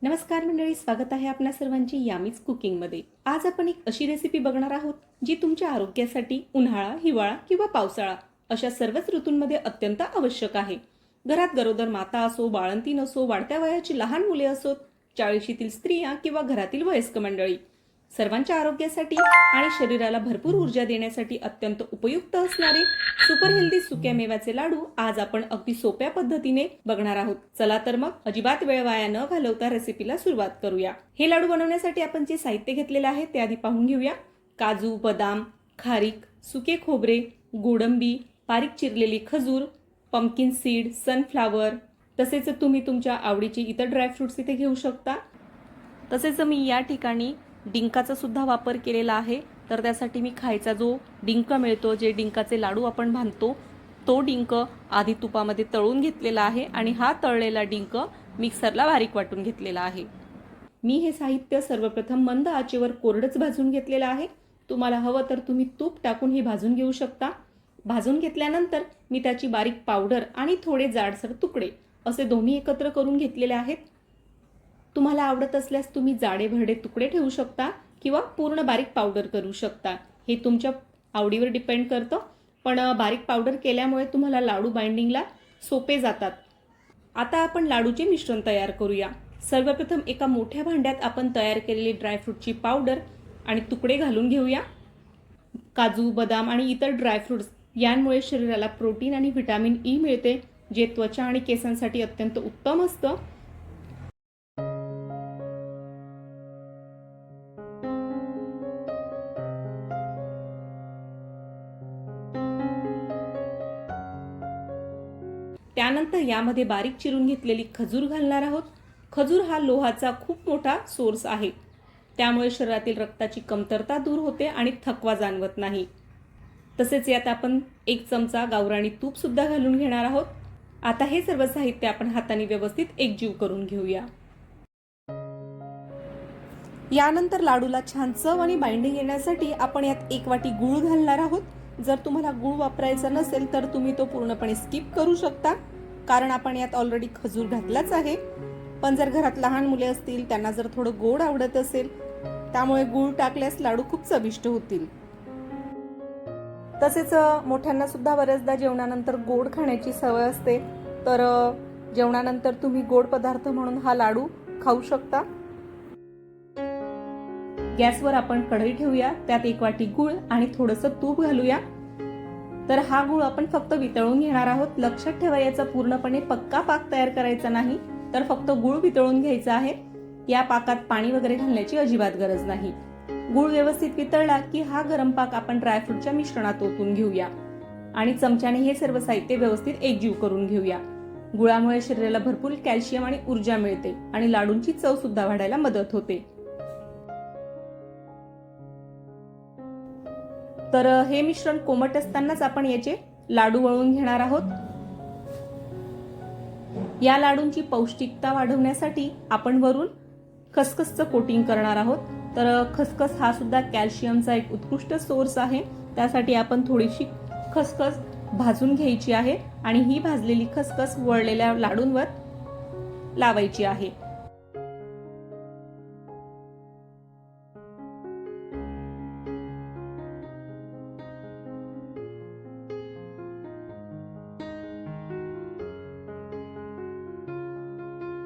नमस्कार मंडळी, स्वागत आहे आपल्या सर्वांची यामीच कुकिंगमध्ये। आज आपण एक अशी रेसिपी बघणार आहोत जी तुमच्या आरोग्यासाठी उन्हाळा, हिवाळा किंवा पावसाळा अशा सर्वच ऋतूंमध्ये अत्यंत आवश्यक आहे। घरात गरोदर माता असो, बाळंतीण असो, वाढत्या वयाची लहान मुले असोत, 40शीतील स्त्रिया किंवा घरातील वयस्क मंडळी, सर्वांच्या आरोग्यासाठी आणि शरीराला भरपूर ऊर्जा देण्यासाठी अत्यंत उपयुक्त असणारे सुपर हेल्दी सुक्या मेव्याचे लाडू आज आपण अगदी सोप्या पद्धतीने बघणार आहोत। चला तर मग अजिबात वेळ वाया न घालवता रेसिपीला सुरुवात करूया। हे लाडू बनवण्यासाठी आपण जे साहित्य घेतलेले आहे ते आधी पाहून घेऊया। काजू, बदाम, खारीक, सुके खोबरे, गोडंबी, बारीक चिरलेली खजूर, पंपकिन सीड, सनफ्लावर, तसेच तुम्ही तुमच्या आवडीचे इतर ड्रायफ्रुट्स इथे घेऊ शकता। तसेच मी या ठिकाणी डिंकाचा सुद्धा वापर केलेला आहे। तर त्यासाठी मी खायचा जो डिंक मिळतो, जे डिंकाचे लाडू आपण बांधतो, तो डिंक आधी तुपामध्ये तळून घेतलेला आहे आणि हा तळलेला डिंक मिक्सरला बारीक वाटून घेतलेला आहे। मी हे साहित्य सर्वप्रथम मंद आचेवर कोरडच भाजून घेतलेलं आहे। तुम्हाला हवं तर तुम्ही तूप टाकून हे भाजून घेऊ शकता। भाजून घेतल्यानंतर मी त्याची बारीक पावडर आणि थोडे जाडसर तुकडे असे दोन्ही एकत्र करून घेतलेले आहेत। तुम्हाला आवडत असल्यास तुम्ही जाडे भरडे तुकडे ठेवू शकता किंवा पूर्ण बारीक पावडर करू शकता, हे तुमच्या आवडीवर डिपेंड करतं। पण बारीक पावडर केल्यामुळे तुम्हाला लाडू बाइंडिंगला सोपे जातात। आता आपण लाडूचे मिश्रण तयार करूया। सर्वप्रथम एका मोठ्या भांड्यात आपण तयार केलेली ड्रायफ्रूटची पावडर आणि तुकडे घालून घेऊया। काजू, बदाम आणि इतर ड्रायफ्रुट्स यांमुळे शरीराला प्रोटीन आणि व्हिटॅमिन ई मिळते, जे त्वचा आणि केसांसाठी अत्यंत उत्तम असतं। त्यानंतर यामध्ये बारीक चिरून घेतलेली खजूर घालणार आहोत। खजूर हा लोहाचा खूप मोठा सोर्स आहे, त्यामुळे शरीरातील रक्ताची कमतरता दूर होते आणि थकवा जाणवत नाही। तसेच यात आपण 1 चमचा गावरानी तूप सुद्धा घालून घेणार आहोत। आता हे सर्व साहित्य आपण हाताने व्यवस्थित एकजीव करून घेऊया। यानंतर लाडूला छान चव आणि बाइंडिंग येण्यासाठी आपण यात 1 वाटी गूळ घालणार आहोत। जर तुम्हाला गूळ वापरायचा नसेल तर तुम्ही तो पूर्णपणे स्किप करू शकता, कारण आपण यात ऑलरेडी खजूर घातलाच आहे। पण जर घरात लहान मुले असतील, त्यांना जर थोडं गोड आवडत असेल, त्यामुळे गूळ टाकल्यास लाडू खूप चविष्ट होतील। तसेच मोठ्यांना सुद्धा बरेचदा जेवणानंतर गोड खाण्याची सवय असते, तर जेवणानंतर तुम्ही गोड पदार्थ म्हणून हा लाडू खाऊ शकता। गॅसवर आपण कढई ठेवूया, त्यात 1 वाटी गूळ आणि थोडंसं तूप घालूया। तर हा गूळ आपण फक्त वितळून घेणार आहोत। लक्षात ठेवा, याचा पूर्णपणे पक्का पाक तयार करायचा नाही, तर फक्त गूळ वितळून घ्यायचा आहे। या पाकात पाणी वगैरे घालण्याची अजिबात गरज नाही। गूळ व्यवस्थित वितळला की हा गरम पाक आपण ड्रायफ्रूटच्या मिश्रणात ओतून घेऊया आणि चमच्याने हे सर्व साहित्य व्यवस्थित एकजीव करून घेऊया। गुळामुळे शरीराला भरपूर कॅल्शियम आणि ऊर्जा मिळते आणि लाडूंची चव सुद्धा वाढायला मदत होते। तर हे मिश्रण कोमट असतानाच आपण याचे लाडू वळून घेणार आहोत। या लाडूंची पौष्टिकता वाढवण्यासाठी आपण वरून खसखसचं कोटिंग करणार आहोत। तर खसखस हा सुद्धा कॅल्शियमचा एक उत्कृष्ट सोर्स आहे, त्यासाठी आपण थोडीशी खसखस भाजून घ्यायची आहे आणि ही भाजलेली खसखस वळलेल्या लाडूंवर लावायची आहे।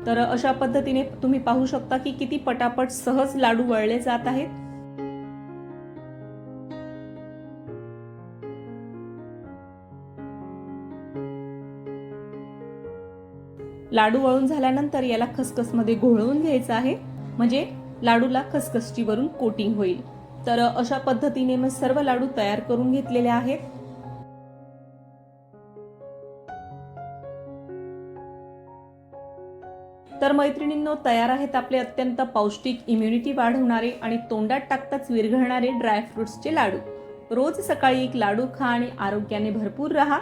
तर अशा पद्धतीने तुम्ही पाहू शकता की किती पटापट सहज लाडू वळले जात आहेत। लाडू वळून झाल्यानंतर याला खसखसमध्ये घोळवून घ्यायचं आहे, म्हणजे लाडूला खसखसची वरून कोटिंग होईल। तर अशा पद्धतीने मी सर्व लाडू तयार करून घेतलेले आहेत। तर मैत्रिणींनो, तयार आहेत आपले अत्यंत पौष्टिक, इम्युनिटी वाढवणारे आणि तोंडात टाकताच विरघळणारे ड्रायफ्रुट्सचे लाडू। रोज सकाळी 1 लाडू खा आणि आरोग्याने भरपूर राहा।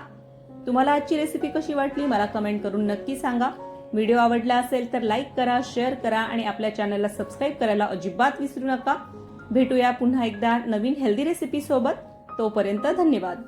तुम्हाला आजची रेसिपी कशी वाटली मला कमेंट करून नक्की सांगा। व्हिडिओ आवडला असेल तर लाईक करा, शेअर करा आणि आपल्या चॅनलला सबस्क्राईब करायला अजिबात विसरू नका। भेटूया पुन्हा एकदा नवीन हेल्दी रेसिपी सोबत। तोपर्यंत धन्यवाद।